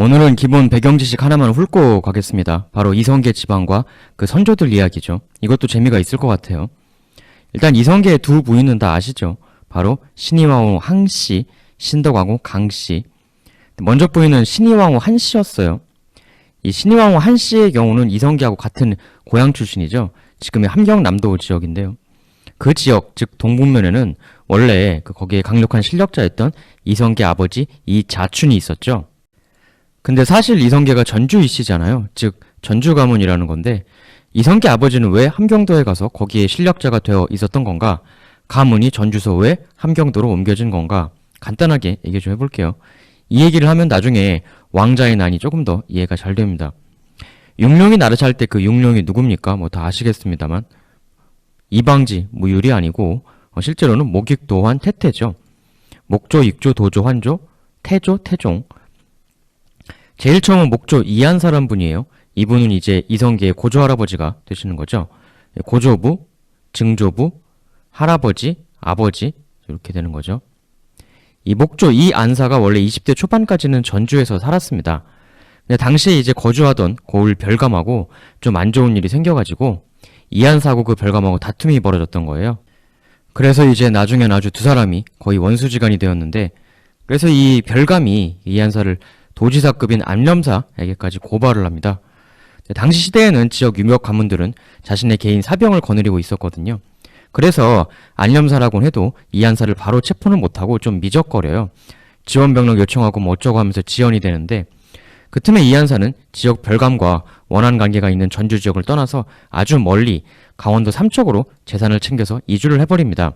오늘은 기본 배경 지식 하나만 훑고 가겠습니다. 바로 이성계 지방과 그 선조들 이야기죠. 이것도 재미가 있을 것 같아요. 일단 이성계의 두 부인은 다 아시죠? 바로 신의왕후 항씨, 신덕왕후 강씨. 먼저 부인은 신의왕후 한씨였어요. 이 신의왕후 한씨의 경우는 이성계하고 같은 고향 출신이죠. 지금의 함경남도 지역인데요. 그 지역, 즉 동북면에는 원래 거기에 강력한 실력자였던 이성계 아버지 이자춘이 있었죠. 근데 사실 이성계가 전주이씨잖아요. 즉 전주 가문이라는 건데 이성계 아버지는 왜 함경도에 가서 거기에 실력자가 되어 있었던 건가? 가문이 전주서 왜 함경도로 옮겨진 건가? 간단하게 얘기 좀 해볼게요. 이 얘기를 하면 나중에 왕자의 난이 조금 더 이해가 잘 됩니다. 융룡이 나르샤 할 때 그 융룡이 누굽니까? 뭐 다 아시겠습니다만 이방지, 무율이 아니고 실제로는 목익, 도환, 태태죠. 목조, 익조, 도조, 환조, 태조, 태종. 제일 처음은 목조 이한사란 분이에요. 이분은 이제 이성계의 고조할아버지가 되시는 거죠. 고조부, 증조부, 할아버지, 아버지 이렇게 되는 거죠. 이 목조 이안사가 원래 20대 초반까지는 전주에서 살았습니다. 근데 당시에 이제 거주하던 고을 별감하고 좀 안 좋은 일이 생겨가지고 이안사하고 그 별감하고 다툼이 벌어졌던 거예요. 그래서 이제 나중엔 아주 두 사람이 거의 원수지간이 되었는데 그래서 이 별감이 이안사를 도지사급인 안념사에게까지 고발을 합니다. 당시 시대에는 지역 유력 가문들은 자신의 개인 사병을 거느리고 있었거든요. 그래서 안념사라고는 해도 이안사를 바로 체포는 못하고 좀 미적거려요. 지원병력 요청하고 뭐 어쩌고 하면서 지연이 되는데 그 틈에 이안사는 지역 별감과 원한 관계가 있는 전주 지역을 떠나서 아주 멀리 강원도 삼척으로 재산을 챙겨서 이주를 해버립니다.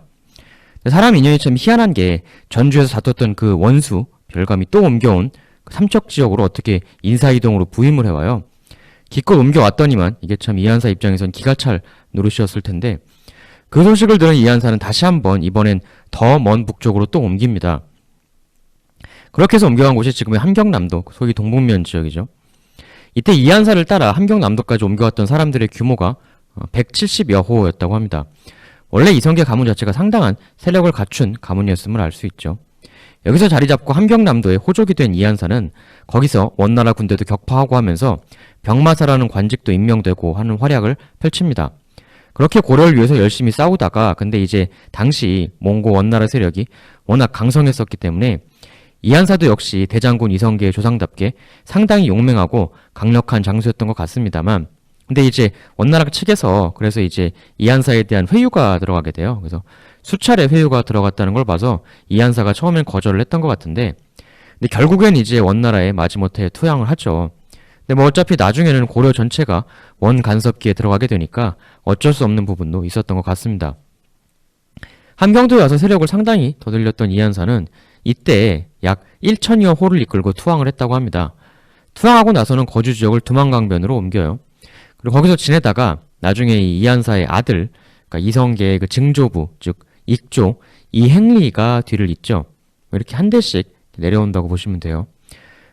사람 인연이 참 희한한 게 전주에서 다퉜던 그 원수 별감이 또 옮겨온 삼척 지역으로 어떻게 인사이동으로 부임을 해와요. 기껏 옮겨왔더니만 이게 참 이한사 입장에선 기가 찰 노릇이었을 텐데 그 소식을 들은 이한사는 다시 한번 이번엔 더 먼 북쪽으로 또 옮깁니다. 그렇게 해서 옮겨간 곳이 지금의 함경남도, 소위 동북면 지역이죠. 이때 이한사를 따라 함경남도까지 옮겨왔던 사람들의 규모가 170여 호였다고 합니다. 원래 이성계 가문 자체가 상당한 세력을 갖춘 가문이었음을 알 수 있죠. 여기서 자리 잡고 함경남도에 호족이 된 이한사는 거기서 원나라 군대도 격파하고 하면서 병마사라는 관직도 임명되고 하는 활약을 펼칩니다. 그렇게 고려를 위해서 열심히 싸우다가 근데 이제 당시 몽고 원나라 세력이 워낙 강성했었기 때문에 이한사도 역시 대장군 이성계의 조상답게 상당히 용맹하고 강력한 장수였던 것 같습니다만 근데 이제 원나라 측에서 그래서 이제 이한사에 대한 회유가 들어가게 돼요. 그래서 수차례 회유가 들어갔다는 걸 봐서 이한사가 처음엔 거절을 했던 것 같은데 근데 결국엔 이제 원나라에 마지못해 투항을 하죠. 근데 뭐 어차피 나중에는 고려 전체가 원 간섭기에 들어가게 되니까 어쩔 수 없는 부분도 있었던 것 같습니다. 함경도에 와서 세력을 상당히 더들렸던 이한사는 이때 약 1천여 호를 이끌고 투항을 했다고 합니다. 투항하고 나서는 거주 지역을 두만강변으로 옮겨요. 그리고 거기서 지내다가 나중에 이 이한사의 아들, 그러니까 이성계의 그 증조부, 즉 익조, 이행리가 뒤를 잇죠. 이렇게 한 대씩 내려온다고 보시면 돼요.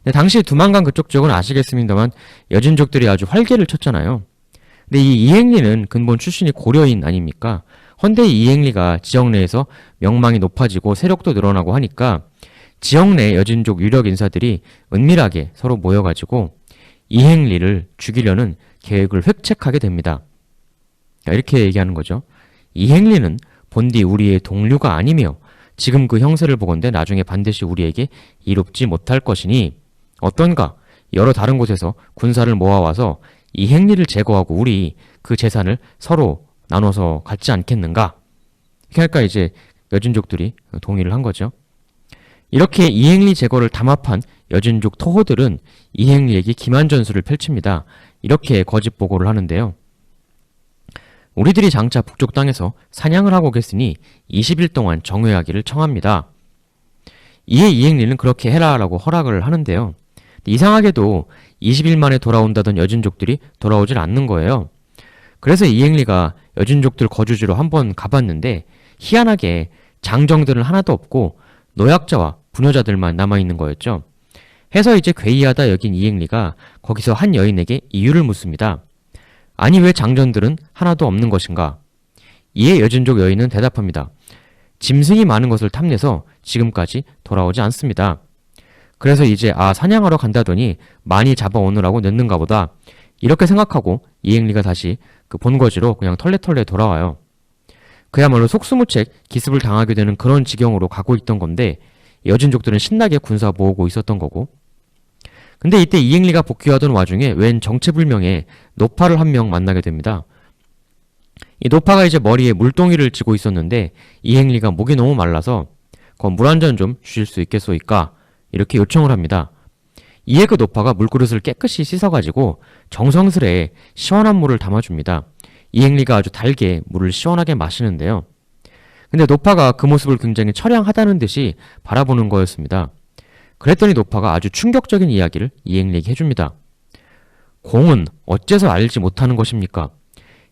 근데 당시 두만강 그쪽 지역은 아시겠습니다만 여진족들이 아주 활개를 쳤잖아요. 근데 이 이행리는 근본 출신이 고려인 아닙니까? 헌데 이행리가 지역 내에서 명망이 높아지고 세력도 늘어나고 하니까 지역 내 여진족 유력 인사들이 은밀하게 서로 모여가지고 이행리를 죽이려는 계획을 획책하게 됩니다. 이렇게 얘기하는 거죠. 이행리는 본디 우리의 동류가 아니며 지금 그 형세를 보건대 나중에 반드시 우리에게 이롭지 못할 것이니 어떤가 여러 다른 곳에서 군사를 모아와서 이행리를 제거하고 우리 그 재산을 서로 나눠서 갖지 않겠는가? 이렇게 할까 이제 여진족들이 동의를 한 거죠. 이렇게 이행리 제거를 담합한 여진족 토호들은 이행리에게 기만 전술을 펼칩니다. 이렇게 거짓 보고를 하는데요. 우리들이 장차 북쪽 땅에서 사냥을 하고 오겠으니 20일 동안 정회하기를 청합니다. 이에 이행리는 그렇게 해라라고 허락을 하는데요. 이상하게도 20일 만에 돌아온다던 여진족들이 돌아오질 않는 거예요. 그래서 이행리가 여진족들 거주지로 한번 가봤는데 희한하게 장정들은 하나도 없고 노약자와 부녀자들만 남아있는 거였죠. 해서 이제 괴이하다 여긴 이행리가 거기서 한 여인에게 이유를 묻습니다. 아니 왜 장전들은 하나도 없는 것인가? 이에 여진족 여인은 대답합니다. 짐승이 많은 것을 탐내서 지금까지 돌아오지 않습니다. 그래서 이제 사냥하러 간다더니 많이 잡아오느라고 늦는가 보다. 이렇게 생각하고 이행리가 다시 그 본거지로 그냥 털레털레 돌아와요. 그야말로 속수무책 기습을 당하게 되는 그런 지경으로 가고 있던 건데 여진족들은 신나게 군사 모으고 있었던 거고. 근데 이때 이행리가 복귀하던 와중에 웬 정체불명의 노파를 한 명 만나게 됩니다. 이 노파가 이제 머리에 물동이를 쥐고 있었는데 이행리가 목이 너무 말라서 물 한 잔 좀 주실 수 있겠소이까? 이렇게 요청을 합니다. 이에 그 노파가 물그릇을 깨끗이 씻어가지고 정성스레 시원한 물을 담아줍니다. 이행리가 아주 달게 물을 시원하게 마시는데요. 근데 노파가 그 모습을 굉장히 처량하다는 듯이 바라보는 거였습니다. 그랬더니 노파가 아주 충격적인 이야기를 이행리에게 해줍니다. 공은 어째서 알지 못하는 것입니까?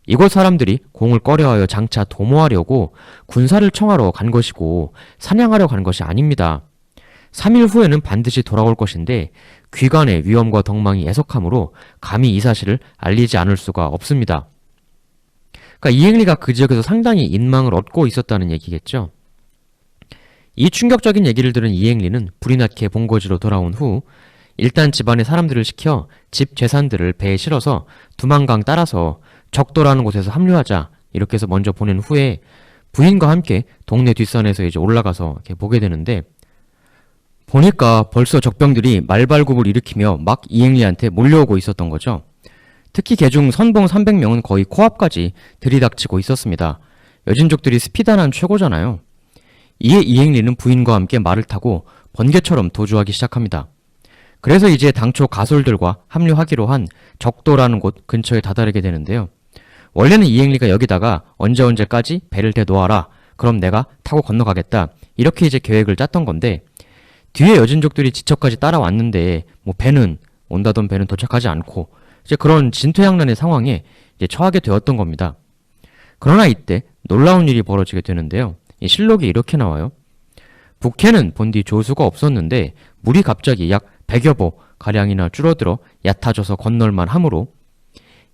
이곳 사람들이 공을 꺼려하여 장차 도모하려고 군사를 청하러 간 것이고 사냥하러 간 것이 아닙니다. 3일 후에는 반드시 돌아올 것인데 귀관의 위험과 덕망이 애석하므로 감히 이 사실을 알리지 않을 수가 없습니다. 그러니까 이행리가 그 지역에서 상당히 인망을 얻고 있었다는 얘기겠죠. 이 충격적인 얘기를 들은 이행리는 불이 나게 본거지로 돌아온 후 일단 집안의 사람들을 시켜 집 재산들을 배에 실어서 두만강 따라서 적도라는 곳에서 합류하자 이렇게 해서 먼저 보낸 후에 부인과 함께 동네 뒷산에서 이제 올라가서 이렇게 보게 되는데 보니까 벌써 적병들이 말발굽을 일으키며 막 이행리한테 몰려오고 있었던 거죠. 특히 개중 선봉 300명은 거의 코앞까지 들이닥치고 있었습니다. 여진족들이 스피드한 최고잖아요. 이에 이행리는 부인과 함께 말을 타고 번개처럼 도주하기 시작합니다. 그래서 이제 당초 가솔들과 합류하기로 한 적도라는 곳 근처에 다다르게 되는데요. 원래는 이행리가 여기다가 언제까지 배를 대놓아라. 그럼 내가 타고 건너가겠다. 이렇게 이제 계획을 짰던 건데 뒤에 여진족들이 지척까지 따라왔는데 배는 온다던 배는 도착하지 않고 이제 그런 진퇴양난의 상황에 이제 처하게 되었던 겁니다. 그러나 이때 놀라운 일이 벌어지게 되는데요. 이 실록이 이렇게 나와요. 북해는 본디 조수가 없었는데 물이 갑자기 약 100여 보 가량이나 줄어들어 얕아져서 건널만 하므로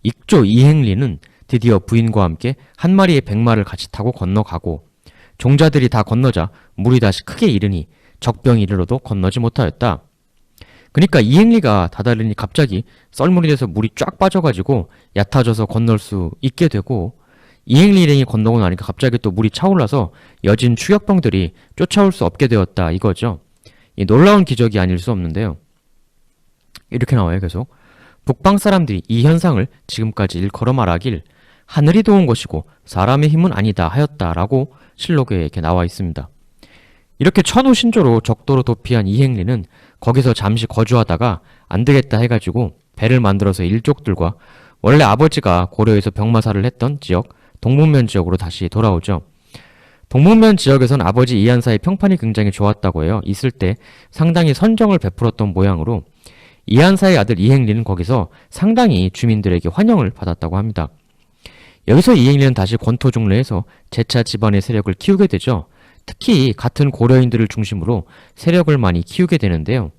익조 이행리는 드디어 부인과 함께 한 마리의 백마를 같이 타고 건너가고 종자들이 다 건너자 물이 다시 크게 이르니 적병이 이르러도 건너지 못하였다. 그러니까 이행리가 다다르니 갑자기 썰물이 돼서 물이 쫙 빠져가지고 얕아져서 건널 수 있게 되고 이행리 일행이 건너고 나니까 갑자기 또 물이 차올라서 여진 추격병들이 쫓아올 수 없게 되었다 이거죠. 이 놀라운 기적이 아닐 수 없는데요. 이렇게 나와요. 계속 북방 사람들이 이 현상을 지금까지 일컬어 말하길 하늘이 도운 것이고 사람의 힘은 아니다 하였다라고 실록에 이렇게 나와 있습니다. 이렇게 천우신조로 적도로 도피한 이행리는 거기서 잠시 거주하다가 안 되겠다 해가지고 배를 만들어서 일족들과 원래 아버지가 고려에서 병마사를 했던 지역 동북면 지역으로 다시 돌아오죠. 동북면 지역에선 아버지 이한사의 평판이 굉장히 좋았다고 해요. 있을 때 상당히 선정을 베풀었던 모양으로 이한사의 아들 이행리는 거기서 상당히 주민들에게 환영을 받았다고 합니다. 여기서 이행리는 다시 권토중래해서 재차 집안의 세력을 키우게 되죠. 특히 같은 고려인들을 중심으로 세력을 많이 키우게 되는데요.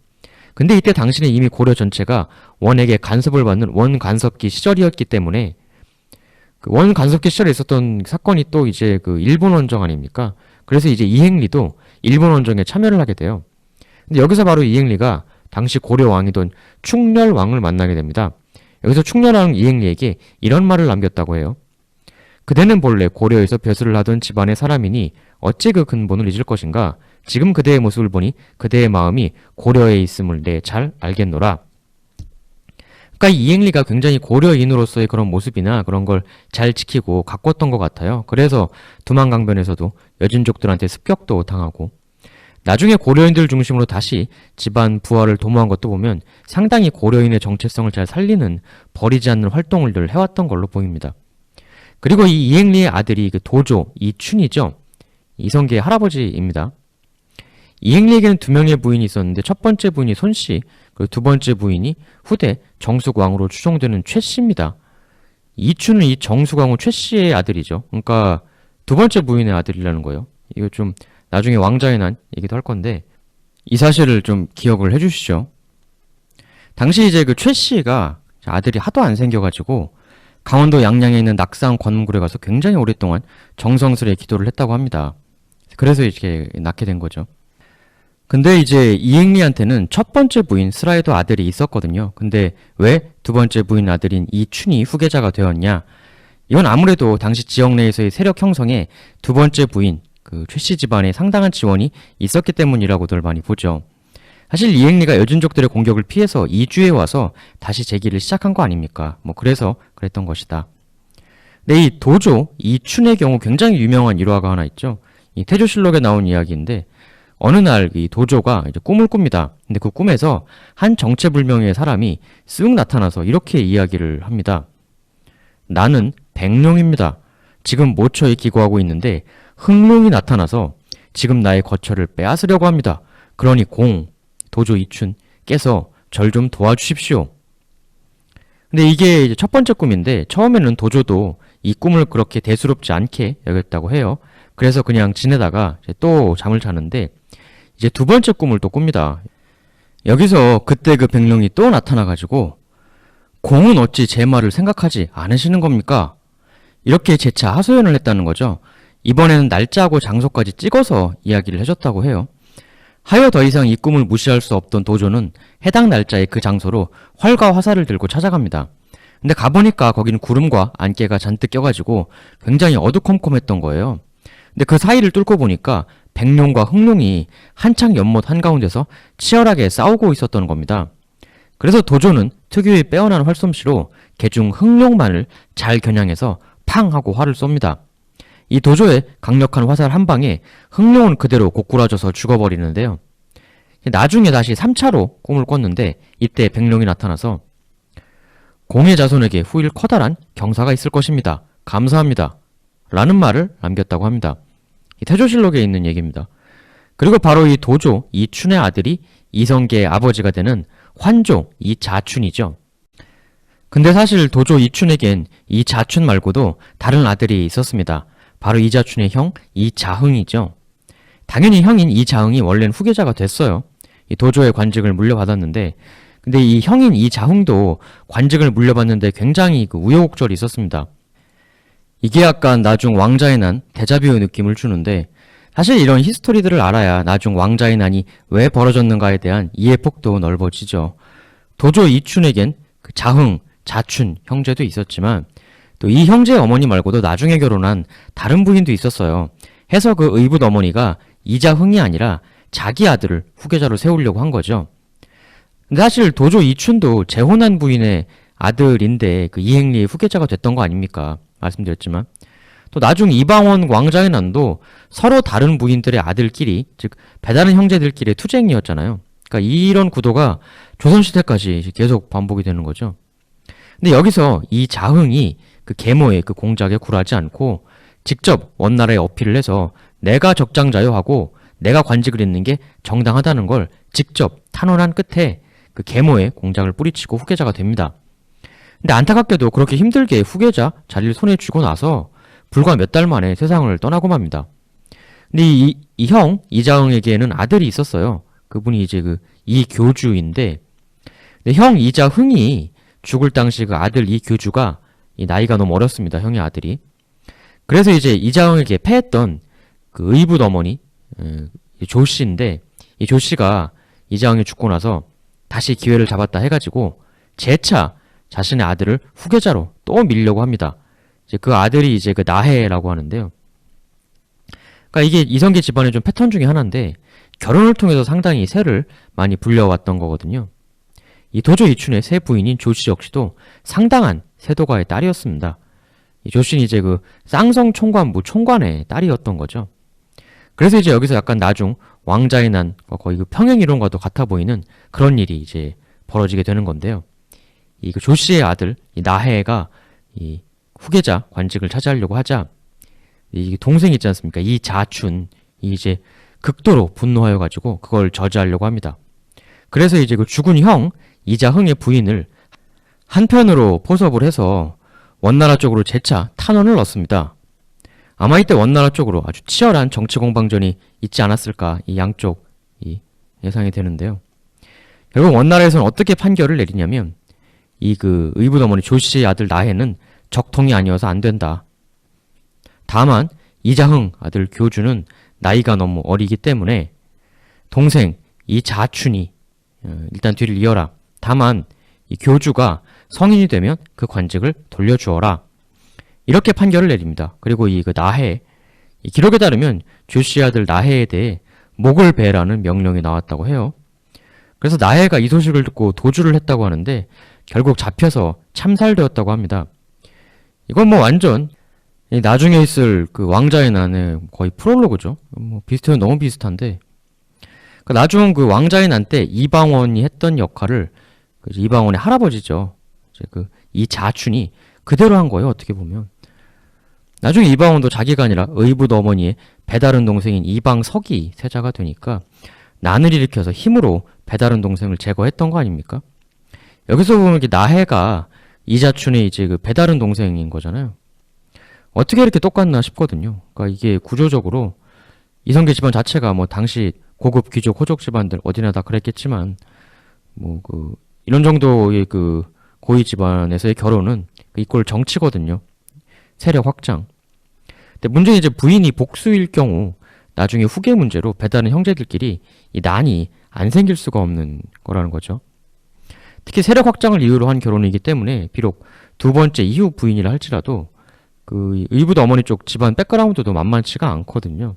근데 이때 당시는 이미 고려 전체가 원에게 간섭을 받는 원간섭기 시절이었기 때문에 그 원간섭기 시절에 있었던 사건이 또 이제 그 일본 원정 아닙니까? 그래서 이제 이행리도 일본 원정에 참여를 하게 돼요. 근데 여기서 바로 이행리가 당시 고려 왕이던 충렬왕을 만나게 됩니다. 여기서 충렬왕 이행리에게 이런 말을 남겼다고 해요. 그대는 본래 고려에서 벼슬을 하던 집안의 사람이니 어찌 그 근본을 잊을 것인가? 지금 그대의 모습을 보니 그대의 마음이 고려에 있음을 내 잘 알겠노라. 그러니까 이행리가 굉장히 고려인으로서의 그런 모습이나 그런 걸 잘 지키고 가꿨던 것 같아요. 그래서 두만강변에서도 여진족들한테 습격도 당하고 나중에 고려인들 중심으로 다시 집안 부활을 도모한 것도 보면 상당히 고려인의 정체성을 잘 살리는 버리지 않는 활동을 늘 해왔던 걸로 보입니다. 그리고 이 이행리의 아들이 그 도조 이춘이죠. 이성계의 할아버지입니다. 이행리에게는 두 명의 부인이 있었는데 첫 번째 부인이 손씨, 그리고 두 번째 부인이 후대 정숙왕으로 추정되는 최씨입니다. 이춘은 이 정숙왕후 최씨의 아들이죠. 그러니까 두 번째 부인의 아들이라는 거예요. 이거 좀 나중에 왕자의 난 얘기도 할 건데 이 사실을 좀 기억을 해주시죠. 당시 이제 그 최씨가 아들이 하도 안 생겨가지고 강원도 양양에 있는 낙상 관음굴에 가서 굉장히 오랫동안 정성스레 기도를 했다고 합니다. 그래서 이렇게 낳게 된 거죠. 근데 이제 이행리한테는 첫 번째 부인 스라에도 아들이 있었거든요. 근데 왜 두 번째 부인 아들인 이춘이 후계자가 되었냐? 이건 아무래도 당시 지역 내에서의 세력 형성에 두 번째 부인 그 최씨 집안에 상당한 지원이 있었기 때문이라고들 많이 보죠. 사실 이행리가 여진족들의 공격을 피해서 이주에 와서 다시 재기를 시작한 거 아닙니까? 뭐 그래서 그랬던 것이다. 근데 이 도조 이춘의 경우 굉장히 유명한 일화가 하나 있죠. 이 태조실록에 나온 이야기인데 어느 날 이 도조가 이제 꿈을 꿉니다. 근데 그 꿈에서 한 정체불명의 사람이 쓱 나타나서 이렇게 이야기를 합니다. 나는 백룡입니다. 지금 모처에 기거하고 있는데 흑룡이 나타나서 지금 나의 거처를 빼앗으려고 합니다. 그러니 도조 이춘 깨서 절 좀 도와주십시오. 근데 이게 이제 첫 번째 꿈인데 처음에는 도조도 이 꿈을 그렇게 대수롭지 않게 여겼다고 해요. 그래서 그냥 지내다가 이제 또 잠을 자는데 이제 두 번째 꿈을 또 꿉니다. 여기서 그때 그 백룡이 또 나타나가지고 공은 어찌 제 말을 생각하지 않으시는 겁니까? 이렇게 재차 하소연을 했다는 거죠. 이번에는 날짜하고 장소까지 찍어서 이야기를 해줬다고 해요. 하여 더 이상 이 꿈을 무시할 수 없던 도조는 해당 날짜의 그 장소로 활과 화살을 들고 찾아갑니다. 근데 가보니까 거기는 구름과 안개가 잔뜩 껴가지고 굉장히 어두컴컴했던 거예요. 근데 그 사이를 뚫고 보니까 백룡과 흑룡이 한창 연못 한가운데서 치열하게 싸우고 있었던 겁니다. 그래서 도조는 특유의 빼어난 활솜씨로 개중 흑룡만을 잘 겨냥해서 팡 하고 활을 쏩니다. 이 도조의 강력한 화살 한 방에 흑룡은 그대로 고꾸라져서 죽어버리는데요. 나중에 다시 3차로 꿈을 꿨는데 이때 백룡이 나타나서 공의 자손에게 후일 커다란 경사가 있을 것입니다. 감사합니다. 라는 말을 남겼다고 합니다. 이 태조실록에 있는 얘기입니다. 그리고 바로 이 도조 이춘의 아들이 이성계의 아버지가 되는 환조 이자춘이죠. 근데 사실 도조 이춘에겐 이자춘 말고도 다른 아들이 있었습니다. 바로 이자춘의 형 이자흥이죠. 당연히 형인 이자흥이 원래는 후계자가 됐어요. 이 도조의 관직을 물려받았는데 근데 이 형인 이자흥도 관직을 물려받는데 굉장히 그 우여곡절이 있었습니다. 이게 약간 나중 왕자의 난, 데자뷰의 느낌을 주는데 사실 이런 히스토리들을 알아야 나중 왕자의 난이 왜 벌어졌는가에 대한 이해폭도 넓어지죠. 도조 이춘에겐 그 자흥, 자춘 형제도 있었지만 또 이 형제의 어머니 말고도 나중에 결혼한 다른 부인도 있었어요. 해서 그 의붓 어머니가 이자흥이 아니라 자기 아들을 후계자로 세우려고 한 거죠. 근데 사실 도조 이춘도 재혼한 부인의 아들인데 그 이행리의 후계자가 됐던 거 아닙니까? 말씀드렸지만 또 나중 이방원 왕자의 난도 서로 다른 부인들의 아들끼리 즉 배다른 형제들끼리의 투쟁이었잖아요. 그러니까 이런 구도가 조선시대까지 계속 반복이 되는 거죠. 근데 여기서 이 자흥이 그 계모의 그 공작에 굴하지 않고 직접 원나라에 어필을 해서 내가 적장자요 하고 내가 관직을 잇는 게 정당하다는 걸 직접 탄원한 끝에 그 계모의 공작을 뿌리치고 후계자가 됩니다. 근데 안타깝게도 그렇게 힘들게 후계자 자리를 손에 쥐고 나서 불과 몇 달 만에 세상을 떠나고 맙니다. 근데 이 형 이자흥에게는 아들이 있었어요. 그분이 이제 그 이교주인데 형 이자흥이 죽을 당시 그 아들 이교주가 이 나이가 너무 어렸습니다. 형의 아들이. 그래서 이제 이자흥에게 패했던 그 의붓 어머니 조씨인데 이 조씨가 이자흥이 죽고 나서 다시 기회를 잡았다 해가지고 재차 자신의 아들을 후계자로 또 밀려고 합니다. 이제 그 아들이 이제 그 나해라고 하는데요. 그러니까 이게 이성계 집안의 좀 패턴 중에 하나인데 결혼을 통해서 상당히 세를 많이 불려왔던 거거든요. 이 도조 이춘의 세 부인인 조씨 역시도 상당한 세도가의 딸이었습니다. 이 조씨는 이제 그 쌍성 총관부 총관의 딸이었던 거죠. 그래서 이제 여기서 약간 나중 왕자의 난 거의 그 평행 이론과도 같아 보이는 그런 일이 이제 벌어지게 되는 건데요. 이 그 조씨의 아들 이 나해가 이 후계자 관직을 차지하려고 하자 이 동생 있지 않습니까? 이 자춘 이 이제 극도로 분노하여 가지고 그걸 저지하려고 합니다. 그래서 이제 그 죽은 형 이자흥의 부인을 한편으로 포섭을 해서 원나라 쪽으로 재차 탄원을 넣습니다. 아마 이때 원나라 쪽으로 아주 치열한 정치 공방전이 있지 않았을까 이 양쪽 예상이 되는데요. 결국 원나라에서는 어떻게 판결을 내리냐면 이 그 의붓 어머니 조씨의 아들 나해는 적통이 아니어서 안 된다. 다만 이자흥 아들 교주는 나이가 너무 어리기 때문에 동생 이 자춘이 일단 뒤를 이어라. 다만 이 교주가 성인이 되면 그 관직을 돌려주어라. 이렇게 판결을 내립니다. 그리고 이 그 나해, 이 기록에 따르면 조씨의 아들 나해에 대해 목을 베라는 명령이 나왔다고 해요. 그래서 나해가 이 소식을 듣고 도주를 했다고 하는데 결국 잡혀서 참살되었다고 합니다. 이건 뭐 완전 나중에 있을 그 왕자의 난의 거의 프롤로그죠. 뭐 비슷해요. 너무 비슷한데 그 나중 그 왕자의 난 때 이방원이 했던 역할을 그 이방원의 할아버지죠. 이제 그 이 자춘이 그대로 한 거예요. 어떻게 보면 나중에 이방원도 자기가 아니라 의붓 어머니의 배다른 동생인 이방석이 세자가 되니까 난을 일으켜서 힘으로 배다른 동생을 제거했던 거 아닙니까? 여기서 보면 이게 나해가 이자춘의 이제 그 배다른 동생인 거잖아요. 어떻게 이렇게 똑같나 싶거든요. 그러니까 이게 구조적으로 이성계 집안 자체가 뭐 당시 고급 귀족 호족 집안들 어디나 다 그랬겠지만 뭐 그 이런 정도의 그 고위 집안에서의 결혼은 이꼴 정치거든요. 세력 확장. 근데 문제는 이제 부인이 복수일 경우 나중에 후계 문제로 배다른 형제들끼리 이 난이 안 생길 수가 없는 거라는 거죠. 특히 세력 확장을 이유로 한 결혼이기 때문에 비록 두 번째 이후 부인이라 할지라도 그 의붓 어머니 쪽 집안 백그라운드도 만만치가 않거든요.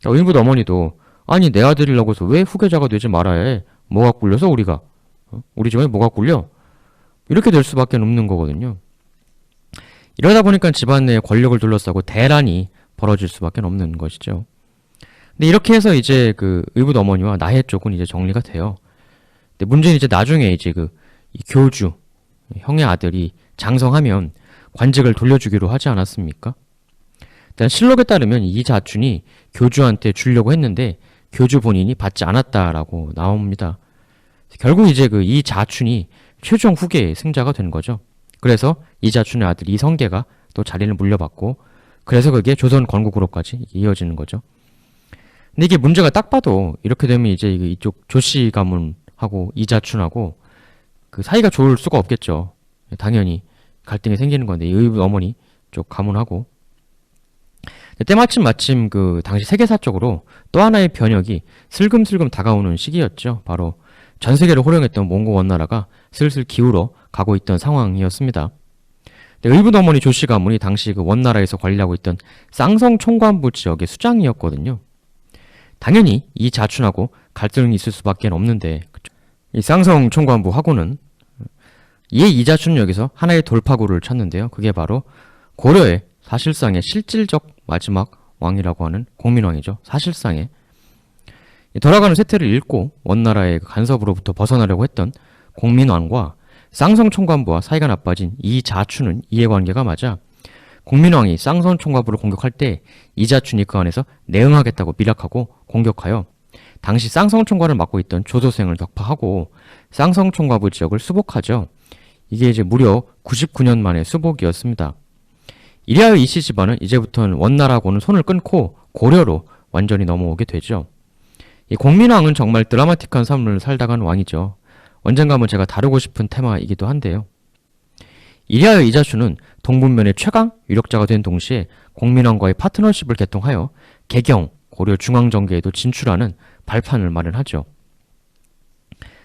그러니까 의붓 어머니도 아니 내 아들이라고서 왜 후계자가 되지 말아야 해? 뭐가 꿀려서 우리가? 우리 집안에 뭐가 꿀려? 이렇게 될 수밖에 없는 거거든요. 이러다 보니까 집안 내에 권력을 둘러싸고 대란이 벌어질 수밖에 없는 것이죠. 근데 이렇게 해서 이제 그 의붓 어머니와 나해 쪽은 이제 정리가 돼요. 근데 문제는 이제 나중에 이제 이 교주 형의 아들이 장성하면 관직을 돌려주기로 하지 않았습니까? 일단 실록에 따르면 이 자춘이 교주한테 주려고 했는데 교주 본인이 받지 않았다라고 나옵니다. 결국 이제 그 이 자춘이 최종 후계의 승자가 된 거죠. 그래서 이 자춘의 아들 이성계가 또 자리를 물려받고 그래서 그게 조선 건국으로까지 이어지는 거죠. 근데 이게 문제가 딱 봐도 이렇게 되면 이제 이쪽 조씨 가문하고 이자춘하고 그 사이가 좋을 수가 없겠죠. 당연히 갈등이 생기는 건데 이 어머니 쪽 가문하고 때마침 그 당시 세계사적으로 또 하나의 변혁이 슬금슬금 다가오는 시기였죠. 바로 전 세계를 호령했던 몽고 원나라가 슬슬 기울어 가고 있던 상황이었습니다. 의붓 어머니 조씨 가문이 당시 그 원나라에서 관리하고 있던 쌍성 총관부 지역의 수장이었거든요. 당연히 이 자춘하고 갈등이 있을 수밖에 없는데 이 쌍성 총관부하고는 이 자춘은 여기서 하나의 돌파구를 찾는데요. 그게 바로 고려의 사실상의 실질적 마지막 왕이라고 하는 공민왕이죠. 사실상의 돌아가는 세태를 읽고 원나라의 간섭으로부터 벗어나려고 했던 공민왕과 쌍성 총관부와 사이가 나빠진 이 자춘은 이해관계가 맞아 공민왕이 쌍성 총관부를 공격할 때 이자춘이 그 안에서 내응하겠다고 밀락하고 공격하여 당시 쌍성 총관을 맡고 있던 조소생을 격파하고 쌍성 총관부 지역을 수복하죠. 이게 이제 무려 99년 만의 수복이었습니다. 이리하여 이씨 집안은 이제부터는 원나라하고는 손을 끊고 고려로 완전히 넘어오게 되죠. 이 공민왕은 정말 드라마틱한 삶을 살다 간 왕이죠. 언젠가 한번 제가 다루고 싶은 테마이기도 한데요. 이리하여 이자춘은 동분면의 최강 유력자가 된 동시에 공민왕과의 파트너십을 개통하여 개경, 고려 중앙정계에도 진출하는 발판을 마련하죠.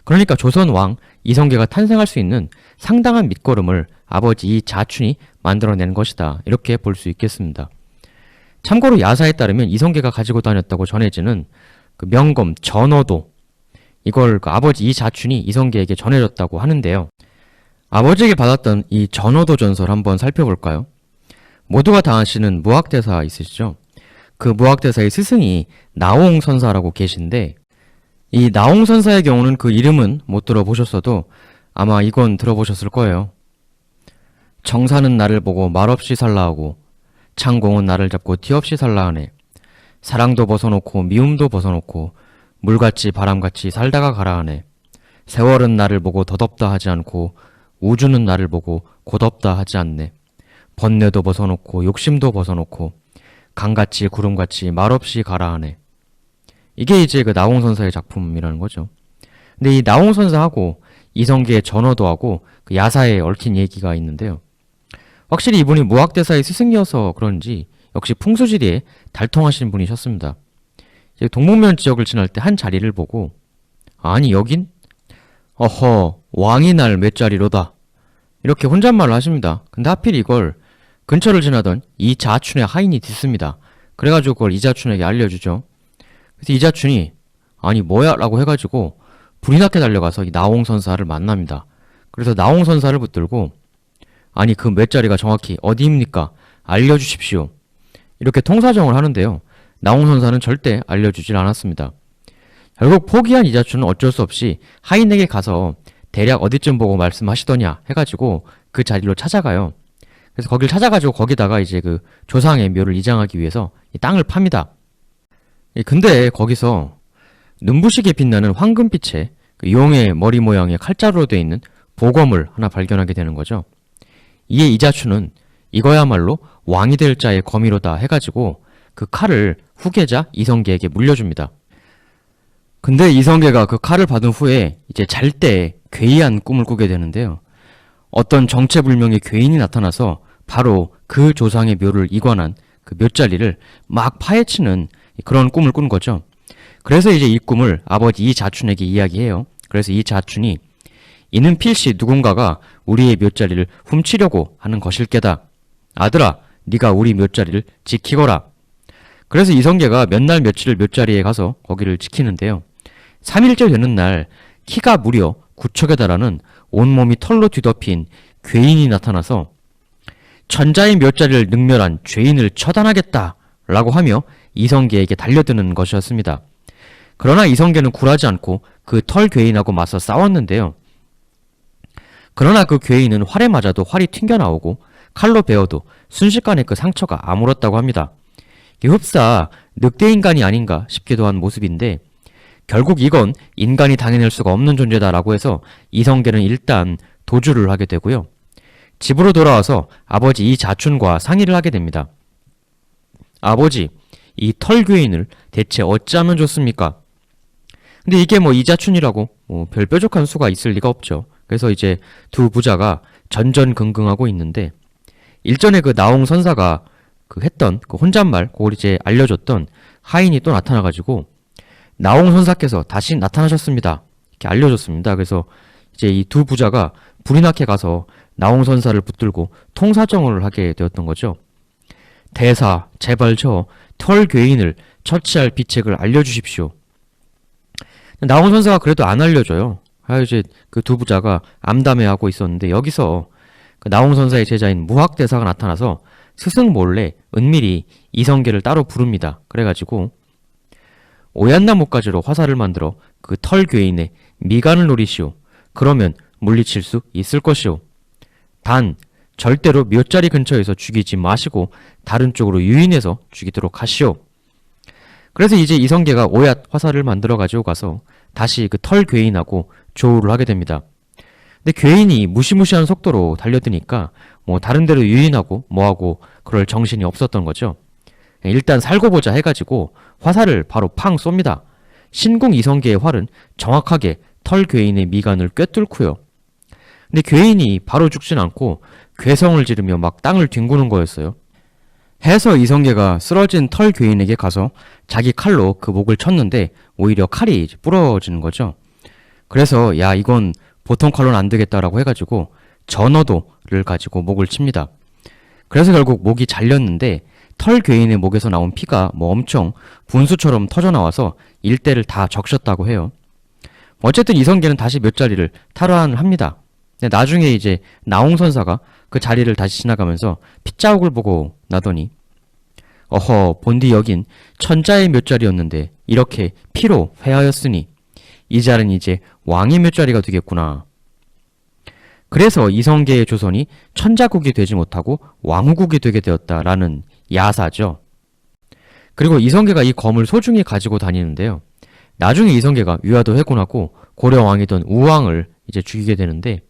그러니까 조선왕 이성계가 탄생할 수 있는 상당한 밑거름을 아버지 이 자춘이 만들어낸 것이다. 이렇게 볼 수 있겠습니다. 참고로 야사에 따르면 이성계가 가지고 다녔다고 전해지는 그 명검 전어도 이걸 그 아버지 이 자춘이 이성계에게 전해줬다고 하는데요. 아버지에게 받았던 이 전어도 전설 한번 살펴볼까요? 모두가 다 아시는 무학대사 있으시죠? 그 무학대사의 스승이 나홍선사라고 계신데 이 나홍선사의 경우는 그 이름은 못 들어보셨어도 아마 이건 들어보셨을 거예요. 정사는 나를 보고 말없이 살라 하고 창공은 나를 잡고 티없이 살라 하네. 사랑도 벗어놓고 미움도 벗어놓고 물같이 바람같이 살다가 가라 하네. 세월은 나를 보고 덧없다 하지 않고 우주는 나를 보고 곧없다 하지 않네. 번뇌도 벗어놓고 욕심도 벗어놓고 강같이 구름같이 말없이 가라 하네. 이게 이제 그 나홍선사의 작품이라는 거죠. 근데 이 나홍선사하고 이성계의 전어도하고 그 야사에 얽힌 얘기가 있는데요. 확실히 이분이 무학대사의 스승이어서 그런지 역시 풍수지리에 달통하신 분이셨습니다. 이제 동북면 지역을 지날 때 한 자리를 보고 아니 여긴? 어허 왕이 날 몇 자리로다 이렇게 혼잣말을 하십니다. 근데 하필 이걸 근처를 지나던 이자춘의 하인이 듣습니다. 그래가지고 그걸 이자춘에게 알려주죠. 그래서 이자춘이 아니 뭐야 라고 해가지고 불이 나게 달려가서 이 나홍선사를 만납니다. 그래서 나홍선사를 붙들고 아니 그 몇 자리가 정확히 어디입니까? 알려주십시오. 이렇게 통사정을 하는데요. 나홍선사는 절대 알려주질 않았습니다. 결국 포기한 이자춘은 어쩔 수 없이 하인에게 가서 대략 어디쯤 보고 말씀하시더냐 해가지고 그 자리로 찾아가요. 그래서 거길 찾아가지고 거기다가 이제 그 조상의 묘를 이장하기 위해서 이 땅을 팝니다. 근데 거기서 눈부시게 빛나는 황금빛의 그 용의 머리 모양의 칼자루로 되어 있는 보검을 하나 발견하게 되는 거죠. 이에 이자춘은 이거야말로 왕이 될 자의 검이로다 해가지고 그 칼을 후계자 이성계에게 물려줍니다. 근데 이성계가 그 칼을 받은 후에 이제 잘 때 괴이한 꿈을 꾸게 되는데요. 어떤 정체불명의 괴인이 나타나서 바로 그 조상의 묘를 이관한 그 묘자리를 막 파헤치는 그런 꿈을 꾼 거죠. 그래서 이제 이 꿈을 아버지 이자춘에게 이야기해요. 그래서 이자춘이 이는 필시 누군가가 우리의 묘자리를 훔치려고 하는 것일게다. 아들아, 네가 우리 묘자리를 지키거라. 그래서 이성계가 몇 날 며칠을 묘자리에 가서 거기를 지키는데요. 3일째 되는 날 키가 무려 9척에 달하는 온몸이 털로 뒤덮인 괴인이 나타나서 천자의 묘자리를 능멸한 죄인을 처단하겠다 라고 하며 이성계에게 달려드는 것이었습니다. 그러나 이성계는 굴하지 않고 그 털 괴인하고 맞서 싸웠는데요. 그러나 그 괴인은 활에 맞아도 활이 튕겨나오고 칼로 베어도 순식간에 그 상처가 아물었다고 합니다. 흡사 늑대인간이 아닌가 싶기도 한 모습인데 결국 이건 인간이 당해낼 수가 없는 존재다라고 해서 이성계는 일단 도주를 하게 되고요. 집으로 돌아와서 아버지 이자춘과 상의를 하게 됩니다. 아버지, 이 털괴인을 대체 어찌하면 좋습니까? 근데 이게 뭐 이자춘이라고 별 뾰족한 수가 있을 리가 없죠. 그래서 이제 두 부자가 전전긍긍하고 있는데 일전에 그 나홍선사가 그 했던 그 혼잣말 그걸 이제 알려줬던 하인이 또 나타나가지고 나홍선사께서 다시 나타나셨습니다. 이렇게 알려줬습니다. 그래서 이제 이 두 부자가 불이 나게 가서 나홍선사를 붙들고 통사정을 하게 되었던 거죠. 대사, 제발 저 털괴인을 처치할 비책을 알려주십시오. 나홍선사가 그래도 안 알려줘요. 이제 그 두 부자가 암담해하고 있었는데 여기서 그 나홍선사의 제자인 무학대사가 나타나서 스승 몰래 은밀히 이성계를 따로 부릅니다. 그래가지고 오얏나무가지로 화살을 만들어 그 털괴인의 미간을 노리시오. 그러면 물리칠 수 있을 것이오. 단 절대로 묘자리 근처에서 죽이지 마시고 다른 쪽으로 유인해서 죽이도록 하시오. 그래서 이제 이성계가 오얏 화살을 만들어 가지고 가서 다시 그 털괴인하고 조우를 하게 됩니다. 근데 괴인이 무시무시한 속도로 달려드니까 뭐 다른 데로 유인하고 뭐하고 그럴 정신이 없었던 거죠. 일단 살고 보자 해가지고 화살을 바로 팡 쏩니다. 신궁 이성계의 활은 정확하게 털괴인의 미간을 꿰뚫고요. 근데 괴인이 바로 죽진 않고 괴성을 지르며 막 땅을 뒹구는 거였어요. 해서 이성계가 쓰러진 털괴인에게 가서 자기 칼로 그 목을 쳤는데 오히려 칼이 부러지는 거죠. 그래서 야 이건 보통 칼로는 안 되겠다라고 해가지고 전어도를 가지고 목을 칩니다. 그래서 결국 목이 잘렸는데 털괴인의 목에서 나온 피가 뭐 엄청 분수처럼 터져나와서 일대를 다 적셨다고 해요. 어쨌든 이성계는 다시 묘자리를 탈환을 합니다. 근데 나중에 이제 나홍선사가 그 자리를 다시 지나가면서 핏자국을 보고 나더니 어허 본디 여긴 천자의 묘자리였는데 이렇게 피로 회하였으니 이 자리는 이제 왕의 묘자리가 되겠구나. 그래서 이성계의 조선이 천자국이 되지 못하고 왕후국이 되게 되었다라는 야사죠. 그리고 이성계가 이 검을 소중히 가지고 다니는데요. 나중에 이성계가 위화도 해군하고 고려 왕이던 우왕을 이제 죽이게 되는데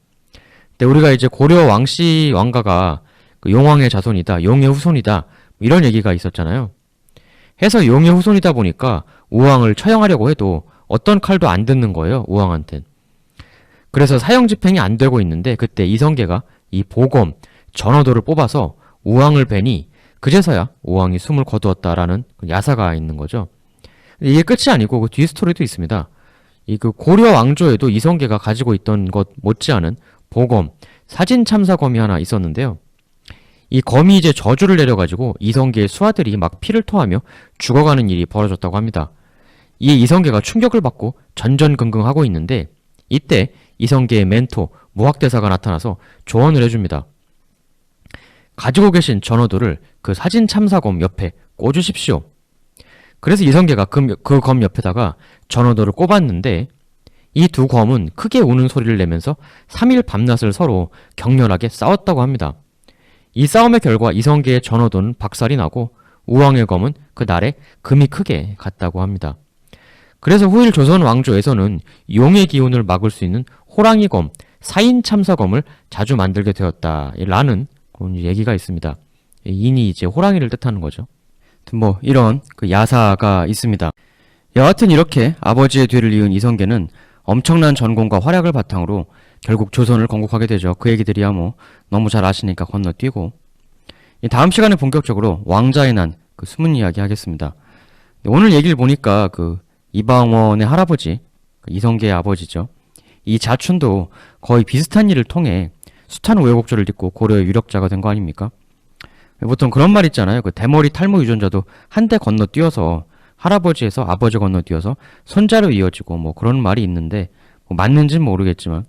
근데 우리가 이제 고려 왕씨 왕가가 그 용왕의 자손이다, 용의 후손이다 이런 얘기가 있었잖아요. 해서 용의 후손이다 보니까 우왕을 처형하려고 해도 어떤 칼도 안 듣는 거예요, 우왕한텐. 그래서 사형 집행이 안 되고 있는데 그때 이성계가 이 보검, 전어도를 뽑아서 우왕을 베니 그제서야 우왕이 숨을 거두었다라는 야사가 있는 거죠. 이게 끝이 아니고 그 뒤 스토리도 있습니다. 이 그 고려 왕조에도 이성계가 가지고 있던 것 못지않은 보검, 사진 참사검이 하나 있었는데요. 이 검이 이제 저주를 내려가지고 이성계의 수하들이 막 피를 토하며 죽어가는 일이 벌어졌다고 합니다. 이에 이성계가 충격을 받고 전전긍긍하고 있는데 이때 이성계의 멘토 무학대사가 나타나서 조언을 해줍니다. 가지고 계신 전어도를 그 사진 참사검 옆에 꽂으십시오. 그래서 이성계가 그 검 옆에다가 전어도를 꼽았는데 이 두 검은 크게 우는 소리를 내면서 3일 밤낮을 서로 격렬하게 싸웠다고 합니다. 이 싸움의 결과 이성계의 전어도는 박살이 나고 우왕의 검은 그 날에 금이 크게 갔다고 합니다. 그래서 후일 조선 왕조에서는 용의 기운을 막을 수 있는 호랑이검, 사인참사검을 자주 만들게 되었다라는 그런 얘기가 있습니다. 인이 이제 호랑이를 뜻하는 거죠. 뭐 이런 그 야사가 있습니다. 여하튼 이렇게 아버지의 뒤를 이은 이성계는 엄청난 전공과 활약을 바탕으로 결국 조선을 건국하게 되죠. 그 얘기들이야 뭐 너무 잘 아시니까 건너뛰고, 다음 시간에 본격적으로 왕자의 난 그 숨은 이야기 하겠습니다. 오늘 얘기를 보니까 그 이방원의 할아버지, 그 이성계의 아버지죠. 이 자춘도 거의 비슷한 일을 통해 숱한 우여곡절을 딛고 고려의 유력자가 된 거 아닙니까? 보통 그런 말 있잖아요. 그 대머리 탈모 유전자도 한때 건너뛰어서 할아버지에서 아버지 건너뛰어서 손자로 이어지고 뭐 그런 말이 있는데 뭐 맞는지는 모르겠지만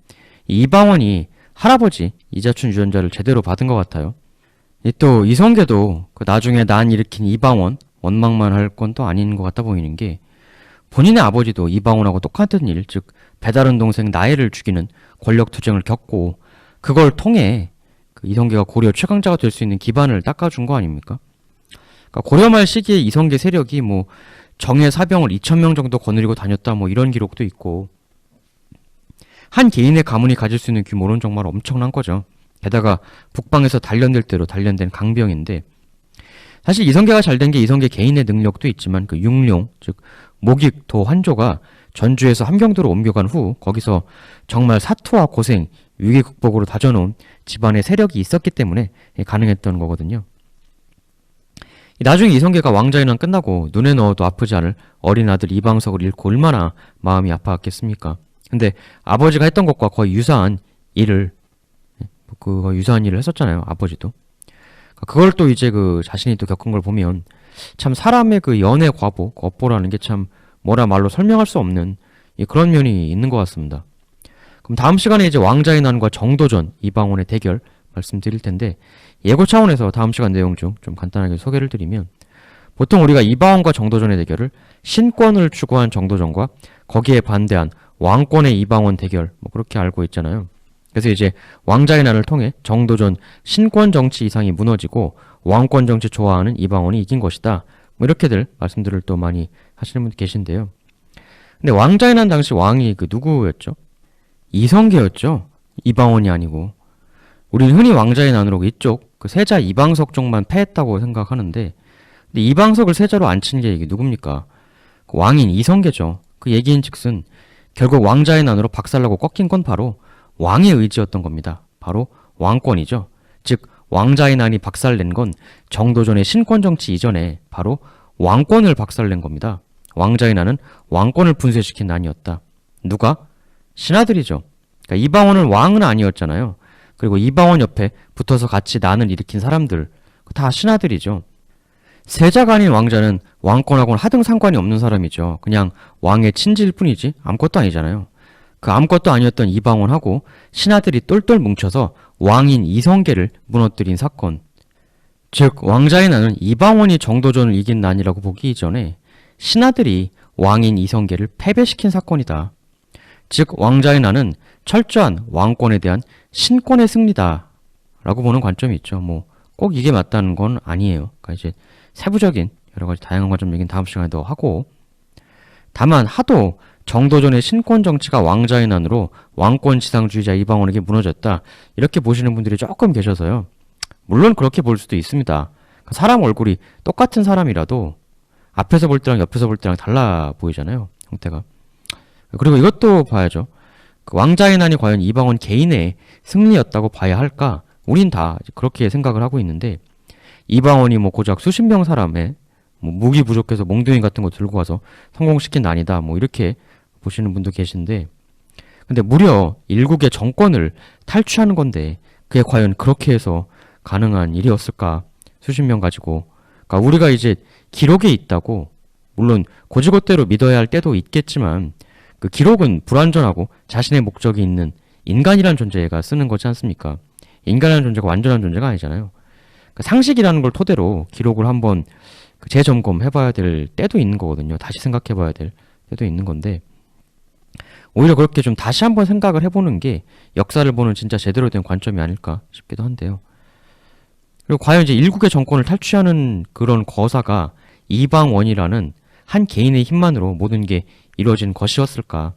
이방원이 할아버지 이자춘 유전자를 제대로 받은 것 같아요. 또 이성계도 그 나중에 난 일으킨 이방원 원망만 할 건 또 아닌 것 같아 보이는 게 본인의 아버지도 이방원하고 똑같은 일, 즉 배다른 동생 나혜를 죽이는 권력 투쟁을 겪고 그걸 통해 그 이성계가 고려 최강자가 될 수 있는 기반을 닦아준 거 아닙니까? 그러니까 고려 말 시기에 이성계 세력이 뭐 정예 사병을 2,000명 정도 거느리고 다녔다 뭐 이런 기록도 있고, 한 개인의 가문이 가질 수 있는 규모는 정말 엄청난 거죠. 게다가 북방에서 단련될 대로 단련된 강병인데, 사실 이성계가 잘 된 게 이성계 개인의 능력도 있지만 그 육룡, 즉 목익, 도, 환조가 전주에서 함경도로 옮겨간 후 거기서 정말 사투와 고생, 위기 극복으로 다져놓은 집안의 세력이 있었기 때문에 가능했던 거거든요. 나중에 이성계가 왕자의 난 끝나고 눈에 넣어도 아프지 않을 어린 아들 이방석을 잃고 얼마나 마음이 아파했겠습니까? 근데 아버지가 했던 것과 거의 유사한 일을 했었잖아요. 아버지도. 그걸 또 이제 그 자신이 또 겪은 걸 보면 참 사람의 그 연애 과복, 업보라는 게 참 뭐라 말로 설명할 수 없는 그런 면이 있는 것 같습니다. 그럼 다음 시간에 이제 왕자의 난과 정도전 이방원의 대결 말씀드릴 텐데, 예고 차원에서 다음 시간 내용 중 좀 간단하게 소개를 드리면, 보통 우리가 이방원과 정도전의 대결을 신권을 추구한 정도전과 거기에 반대한 왕권의 이방원 대결 뭐 그렇게 알고 있잖아요. 그래서 이제 왕자의 난을 통해 정도전 신권 정치 이상이 무너지고 왕권 정치 좋아하는 이방원이 이긴 것이다. 뭐 이렇게들 말씀들을 또 많이 하시는 분들 계신데요. 근데 왕자의 난 당시 왕이 그 누구였죠? 이성계였죠. 이방원이 아니고. 우리는 흔히 왕자의 난으로 이쪽 그 세자 이방석 쪽만 패했다고 생각하는데, 근데 이방석을 세자로 안 친 게 이게 누굽니까? 그 왕인 이성계죠. 그 얘기인즉슨 결국 왕자의 난으로 박살나고 꺾인 건 바로 왕의 의지였던 겁니다. 바로 왕권이죠. 즉 왕자의 난이 박살낸 건 정도전의 신권 정치 이전에 바로 왕권을 박살낸 겁니다. 왕자의 난은 왕권을 분쇄시킨 난이었다. 누가? 신하들이죠. 그러니까 이방원은 왕은 아니었잖아요. 그리고 이방원 옆에 붙어서 같이 난을 일으킨 사람들 다 신하들이죠. 세자가 아닌 왕자는 왕권하고는 하등 상관이 없는 사람이죠. 그냥 왕의 친지일 뿐이지 아무것도 아니잖아요. 그 아무것도 아니었던 이방원하고 신하들이 똘똘 뭉쳐서 왕인 이성계를 무너뜨린 사건. 즉 왕자의 난은 이방원이 정도전을 이긴 난이라고 보기 이전에 신하들이 왕인 이성계를 패배시킨 사건이다. 즉 왕자의 난은 철저한 왕권에 대한 신권의 승리다 라고 보는 관점이 있죠. 뭐 꼭 이게 맞다는 건 아니에요. 그러니까 이제 세부적인 여러 가지 다양한 관점 얘기는 다음 시간에 더 하고, 다만 하도 정도전의 신권 정치가 왕자의 난으로 왕권 지상주의자 이방원에게 무너졌다 이렇게 보시는 분들이 조금 계셔서요. 물론 그렇게 볼 수도 있습니다. 사람 얼굴이 똑같은 사람이라도 앞에서 볼 때랑 옆에서 볼 때랑 달라 보이잖아요. 형태가. 그리고 이것도 봐야죠. 그 왕자의 난이 과연 이방원 개인의 승리였다고 봐야 할까? 우린 다 그렇게 생각을 하고 있는데, 이방원이 뭐 고작 수십 명 사람의 뭐 무기 부족해서 몽둥이 같은 거 들고 와서 성공시킨 난이다. 뭐 이렇게 보시는 분도 계신데 근데 무려 일국의 정권을 탈취하는 건데 그게 과연 그렇게 해서 가능한 일이었을까? 수십 명 가지고. 그러니까 우리가 이제 기록에 있다고 물론 고지고대로 믿어야 할 때도 있겠지만 그 기록은 불완전하고 자신의 목적이 있는 인간이란 존재가 쓰는 거지 않습니까? 인간이라는 존재가 완전한 존재가 아니잖아요. 그 상식이라는 걸 토대로 기록을 한번 그 재점검해봐야 될 때도 있는 거거든요. 다시 생각해봐야 될 때도 있는 건데 오히려 그렇게 좀 다시 한번 생각을 해보는 게 역사를 보는 진짜 제대로 된 관점이 아닐까 싶기도 한데요. 그리고 과연 이제 일국의 정권을 탈취하는 그런 거사가 이방원이라는 한 개인의 힘만으로 모든 게 이루어진 것이었을까?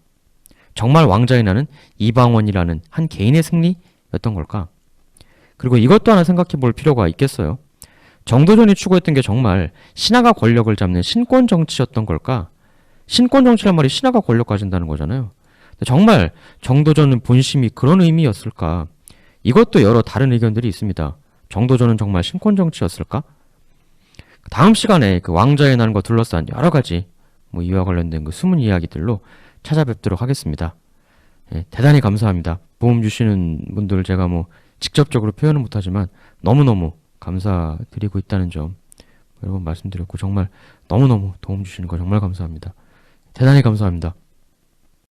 정말 왕자의 나는 이방원이라는 한 개인의 승리였던 걸까? 그리고 이것도 하나 생각해 볼 필요가 있겠어요. 정도전이 추구했던 게 정말 신하가 권력을 잡는 신권 정치였던 걸까? 신권 정치란 말이 신하가 권력 가진다는 거잖아요. 정말 정도전은 본심이 그런 의미였을까? 이것도 여러 다른 의견들이 있습니다. 정도전은 정말 신권 정치였을까? 다음 시간에 그 왕자의 난과 둘러싼 여러 가지 뭐 이와 관련된 그 숨은 이야기들로 찾아뵙도록 하겠습니다. 예, 대단히 감사합니다. 도움 주시는 분들 제가 뭐 직접적으로 표현은 못하지만 너무너무 감사드리고 있다는 점 여러 번 말씀드렸고 정말 너무너무 도움 주시는 거 정말 감사합니다. 대단히 감사합니다.